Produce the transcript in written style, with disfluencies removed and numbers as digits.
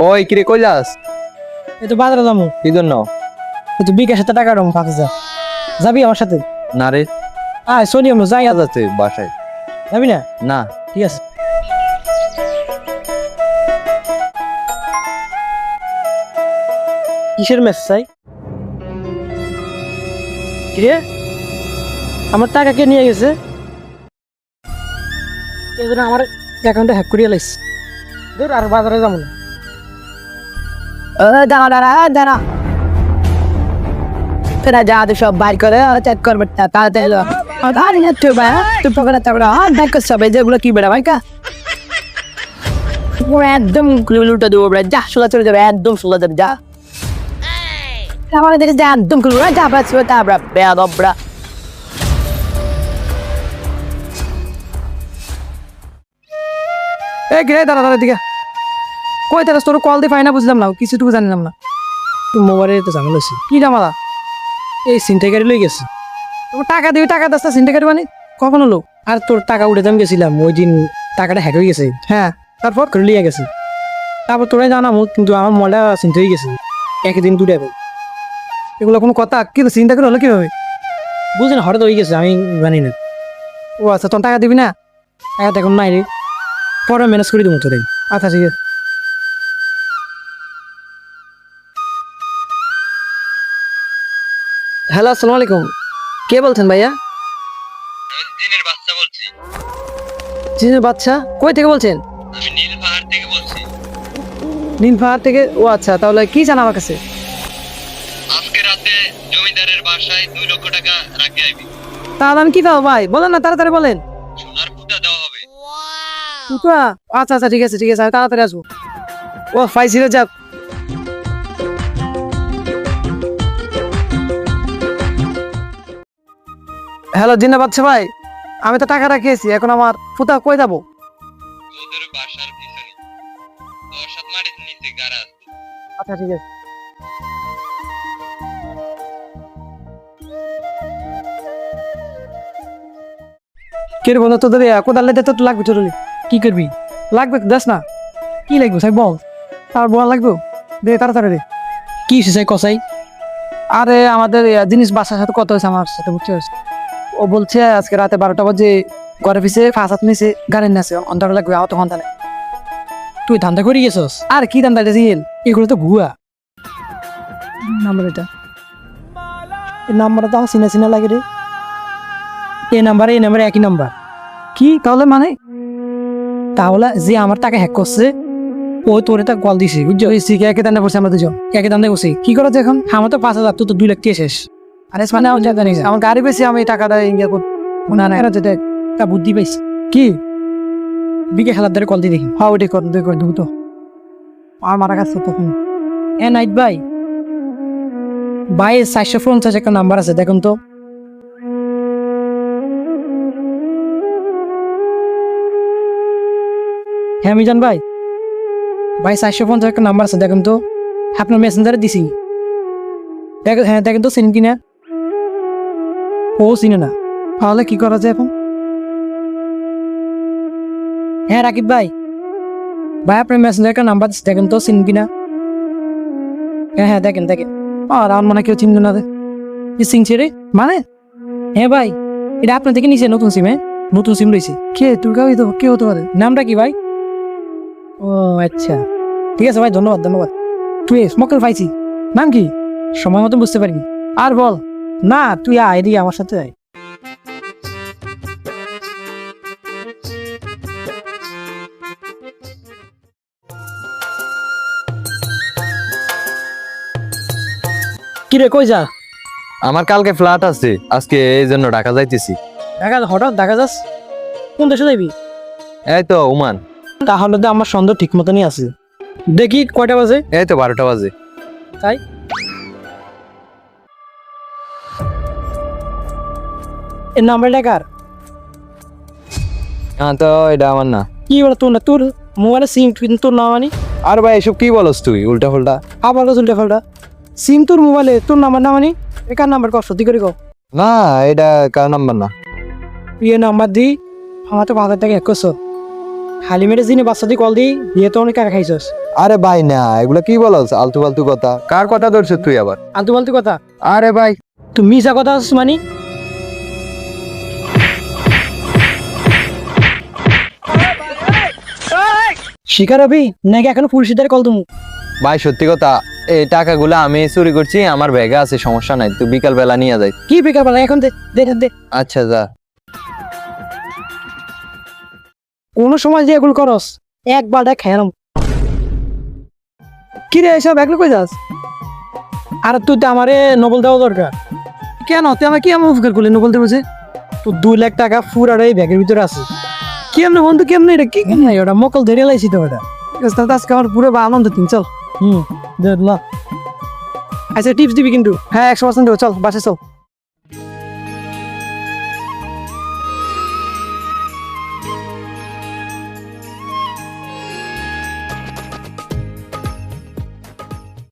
ওই কিরে কই যাস? এই তো বাজারে যাবো। কি জন্য? এই তো বিকাশের সাথে টাকা দেবো 5,000। যাবি আমার সাথে? না রে, আয় সোনি আমরা যাই। যাচ্ছে বাসায়। যাবি না? না। ঠিক আছে। কিসের মেসেজ চাই? কিরে আমার টাকা কে নিয়ে গেছে? এই জন্য আমার অ্যাকাউন্টে হ্যাক করিয়ে লাইস। দূর আর বাজারে যাবো না। দাঁড়া দাঁড়া দাঁড়া তোরা যা তো সব বাইর করে চেক করবে তাড়াতাড়ি তুই ভাই তুই পকেটে তারপরে ব্যাক করতে হবে যেগুলো কি বেড়া ভাই কা একদম লুটা দেবো যা সোলা চলে যাবে একদম সোলা যাবে যা আমাকে দেখে যা একদম খুলবো যা পাচ্ছি তারপরে বেদবরা এ গে দাঁড়া দাঁড়া দিকে কই তারা তোর কল দিয়ে পাই না বুঝলাম না কিছুটুকু জানলাম না। তুই মোবাইলে তো ঝামেলা হয়েছে কি জামালা? এই ছিনতাইকারী লই গেছে। তোর টাকা দিবি টাকা দাস্তা ছিনতাইকারী মানে কখন হলো? আর তোর টাকা উঠে দাম গেছিলাম ওই দিন টাকাটা হ্যাক হয়ে গেছে। হ্যাঁ তারপর করে লিয়ে গেছে। তারপর তোরাই জানামো কিন্তু আমার মোবাইলটা চিন্তা হয়ে গেছে একদিন দুটো এগুলো কোনো কথা কিন্তু চিন্তা করে হলো কীভাবে বুঝলি না? হঠাৎ হয়ে গেছে আমি জানি না। ও আচ্ছা তোর টাকা দিবি না? টাকা এখন নাই রে, পরে ম্যানেজ করে দেবো তোদের। আচ্ছা ঠিক আছে। হ্যালো আসসালামু আলাইকুম, কে বলছেন ভাইয়া? জিনের বাচ্চা বলছি। জিনের বাচ্চা? কই থেকে বলছেন? আমি নীল পাহাড় থেকে বলছি। নীল পাহাড় থেকে? ও আচ্ছা, তাহলে কি জানা আমার কাছে? আজকে রাতে জমিদারের বাসায় 2 লক্ষ টাকা রাখি আইবি। তাহলে আমি কি পাবো ভাই? বলেন না, তাড়াতাড়ি বলেন। সোনার পুঁতা দেওয়া হবে। পুতুয়া? আচ্ছা আচ্ছা ঠিক আছে ঠিক আছে, আমি তাড়াতাড়ি আসবো। ও পাইছি রে, যাক। হ্যালো জিনা বাচ্চা ভাই, আমি তো টাকা রাখিয়েছি, এখন আমার পুতা কই যাবো? তোদের বাসার পিছনে 10 মাটির নিচে গাড়া আছে। আচ্ছা ঠিক আছে। কে রে বন্ধু, তোদের কোদাল লেতে তো লাগবে চললি, কি করবি? লাগবে দেখ না, কি লাগবে সাই বল। আর বল লাগবে দে তাড়াতাড়ি দে। কি সাই কসাই? আরে আমাদের জিনিস বাসার সাথে কত হয়েছে আমার সাথে, বুঝতে পারছিস? ও বলছে আজকে রাতে 12টা বাজে ঘরে পিছে 5-7 নিচে গাড়ি নাচে অন্তর লাগবে, আমার তো ঘন্টা নেই। তুই ধান্দা করে গেছস? আর কি ধান্দা দিয়েছিল? এগুলো তো ভুয়া নাম্বার। এটা এই নাম্বারটা তো আমার চিনা চিনা লাগে রে। এই নাম্বারে একই নাম্বার। কি তাহলে মানে? তাহলে যে আমার টাকা হ্যাক করছে ও তোরে তা কল দিছে, বুঝছো? একে দান্দা করছে, আমরা দুজন একে দান্দা করছি। কি করা যায় এখন? আমার তো 5,000, তো 2 লাখ শেষ। আরে মানে জানিস আমার গাড়ি বেশি, আমি টাকাটা ইয়ে করবো না না, এটা যেটা একটা বুদ্ধি পাইছি। কি বিকে খেলার দ্বারা কল দিয়ে দেখি। হ্যাঁ ওইটাই কর দ্রুত। আর মারা গেছে তখন। নাইট ভাই, 450 একটা নাম্বার আছে, দেখুন তো। হ্যাঁ মিজান ভাই, 450 একটা নাম্বার আছে, দেখুন তো। আপনার মেসেঞ্জারে দিছি। হ্যাঁ দেখেন তো চিন কিনা। ও চিনে না, তাহলে কি করা যায় এখন? হ্যাঁ রাকিব ভাই, আপনার মেসেঞ্জারে একটা নাম্বার দিচ্ছি, দেখেন তো চিন কিনা। হ্যাঁ দেখেন। আর আমার মনে কেউ চিনল না চিনছে রে মানে। হ্যাঁ ভাই, এটা আপনার থেকে নিচে নতুন সিম। হ্যাঁ নতুন সিম রয়েছে। কে তুই? কে হতে পারে? নামটা কি ভাই? ও আচ্ছা ঠিক আছে ভাই, ধন্যবাদ। তুই স্মোকার পাইছি, নাম কি? সময় মতো বুঝতে পারিনি। আর বল না, তুই আয় রে আমার সাথে আয়। কিরে কই যা? আমার কালকে ফ্ল্যাট আছে, আজকে এই জন্য ঢাকা যাইতেছি। হঠাৎ দেখা যাস? কোন দেশে যাবি? এই তো ওমান। তাহলে তো আমার সন্দেহ ঠিক মতনই আছে। দেখি কয়টা বাজে? এই তো 12টা বাজে। তাই এর নাম্বারটা কার? হ্যাঁ তো এটা আমার না। কি বল তোর না? তোর মোবাইলে সিম তোর না মানে? আর ভাই এসব কি বলস তুই উল্টা ফুল্টা? আবার উল্টা ফাল্টা সিম তোর মোবাইলে, তোর নাম্বার না মানে? কার নাম্বার কর, সত্যি করে কর। না এটা কার নাম্বার না। তুই নাম্বার দি, আমার তো 5,000 টাকা হ্যাক করছো। হালিমের জিনে বাচ্চা দিয়ে কল দিই দিয়ে তো অনেক টাকা খাইছস। আরে ভাই না, এগুলা কি বলছ? আলতু ফালতু কথা। কার কথা ধরছ তুই আবার? আলতু ফালতু কথা। আরে ভাই, তুই মিশা কথা আছিস মানে? শিকার হবি নাকি এখনো পুলিশদের কল তুমি? ভাই সত্যি কথা, এই টাকাগুলো আমি চুরি করছি, আমার ব্যাগে আছে, সমস্যা নাই, তুই বিকাল বেলা নিয়ে যাই। কি বেকার বলা এখন দে দে দে। আচ্ছা যা। কোনো সময় যে এগুলো করস একবার দেখ খেয়ালাম। কি রে এসব একলো কই যাস? আর তুই তো আমারে নোবেল দেওয়া দরকার। কেন তুই আমার কি এমন উপকার করলি নোবেল দেবো যে? তো 2 লাখ টাকা ফুরার এই ব্যাগের ভিতরে আছে। কেমনে বন্ধু কেমনে এটা কি কেমনে ওটা মকল ধরে লাইছি তো ওটা। ঠিক আছে তাহলে আজকে আমার পুরো আনন্দ তিন চল। দে লা। আচ্ছা টিপস দিবি কিন্তু। হ্যাঁ 100% দেবো, চল বাসে চল।